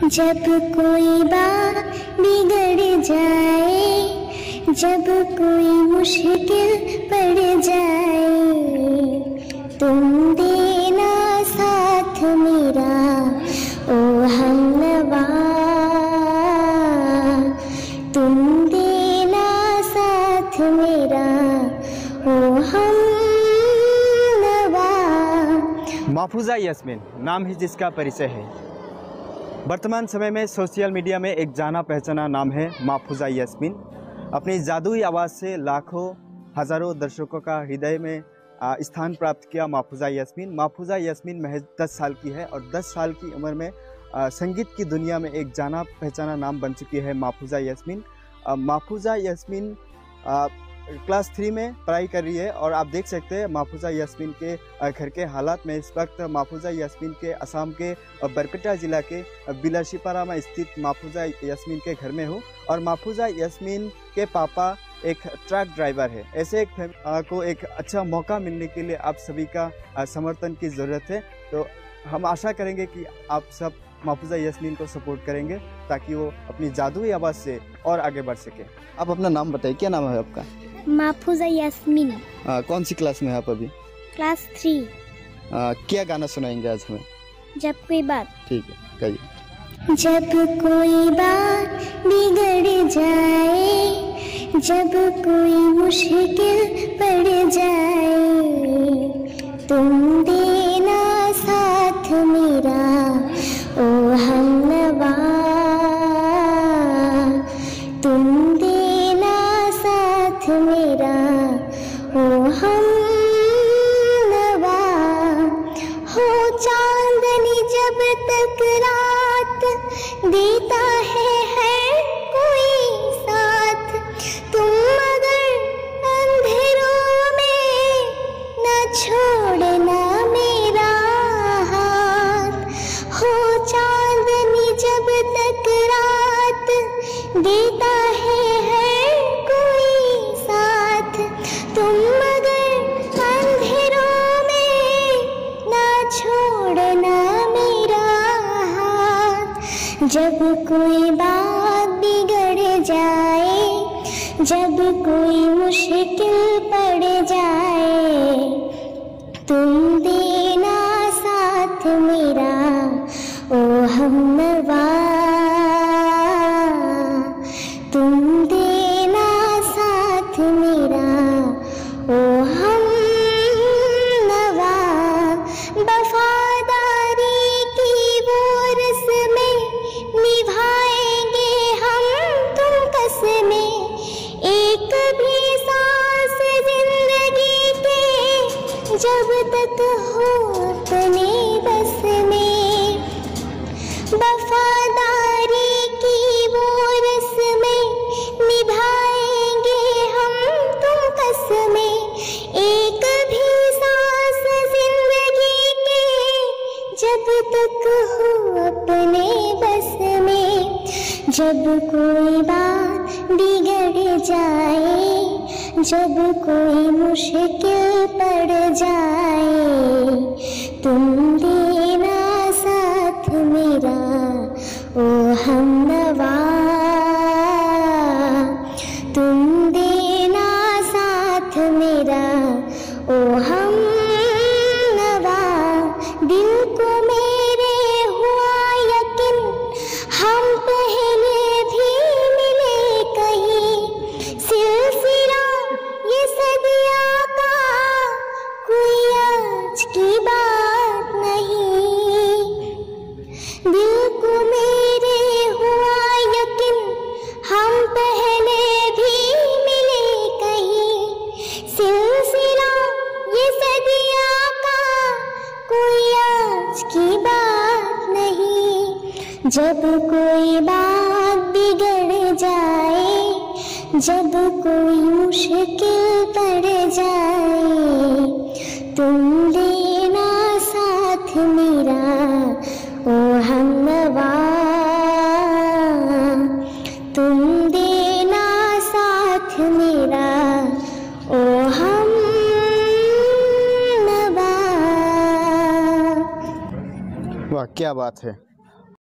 जब कोई बात बिगड़ जाए, जब कोई मुश्किल पड़ जाए, तुम देना साथ मेरा ओ हमनवा, तुम देना साथ मेरा ओ हमनवा। महफूजा यास्मीन नाम ही जिसका परिचय है। वर्तमान समय में सोशल मीडिया में एक जाना पहचाना नाम है महफूजा यास्मीन। अपनी जादुई आवाज़ से लाखों हज़ारों दर्शकों का हृदय में स्थान प्राप्त किया महफूजा यास्मीन। महफूजा यास्मीन महज 10 साल की है और 10 साल की उम्र में संगीत की दुनिया में एक जाना पहचाना नाम बन चुकी है महफूजा यास्मीन। महफूजा यास्मीन क्लास 3 में पढ़ाई कर रही है और आप देख सकते हैं महफूजा यास्मीन के घर के हालात में। इस वक्त महफूजा यास्मीन के असम के बरपेटा ज़िला के बिलासीपारा में स्थित महफूजा यास्मीन के घर में हूँ। और महफूजा यास्मीन के पापा एक ट्रक ड्राइवर है। ऐसे एक को एक अच्छा मौका मिलने के लिए आप सभी का समर्थन की ज़रूरत है। तो हम आशा करेंगे कि आप सब महफूजा यास्मीन को सपोर्ट करेंगे ताकि वो अपनी जादुई आवाज़ से और आगे बढ़ सके। आप अपना नाम बताइए, क्या नाम है आपका? महफूजा यास्मीन। कौन सी क्लास में है आप अभी? क्लास 3। क्या गाना सुनाएंगे आज हमें? जब कोई बात। ठीक है, कहिए। जब कोई बात बिगड़ जाए, जब कोई मुश्किल पड़ जाए, तुम देना साथ मेरा ओ हमनवा, तुम देना साथ मेरा ओ हमनवा। हो चांदनी जब तक रात देता है कोई साथ, तुम मगर अंधेरों में न छोड़ना मेरा हाथ। हो चांदनी जब तक रात देता है कोई साथ, तुम मगर अंधेरों में न छोड़ना मेरा हाथ। जब कोई बात बिगड़ जाए, जब कोई मुश्किल पड़ जाए, तुम देना साथ मेरा ओ हमनवा, तुम देना साथ मेरा ओ हमनवा। वफादारी की वो रस्में निभाएंगे हम तुम कसमें, एक भी सांस जिंदगी के जब तक हो अपने बस में। वफादारी की वो रस्में निभाएंगे हम तुम कसमें, एक भी सांस जिंदगी के जब तक हो अपने बस में। जब कोई बात बिगड़ जाए, जब कोई मुश्किल पड़ जाए, तुम देना साथ मेरा ओ हमनवा, तुम देना साथ मेरा ओ हमनवा। दिल को मेरे हुआ यकीन हम पहले भी मिले कहीं, सिलसिला ये सदियों का कोई आज की बात नहीं। दिल को मेरे हुआ यकीन हम पहले भी मिले कहीं, सिलसिला ये सदियों का कोई आज की बात नहीं। जब कोई बात बिगड़ जाए, जब कोई मुश्किल पड़ जाए, तुम देना साथ मेरा ओ हमनवा, तुम देना साथ मेरा ओ हमनवा। वाह, क्या बात है।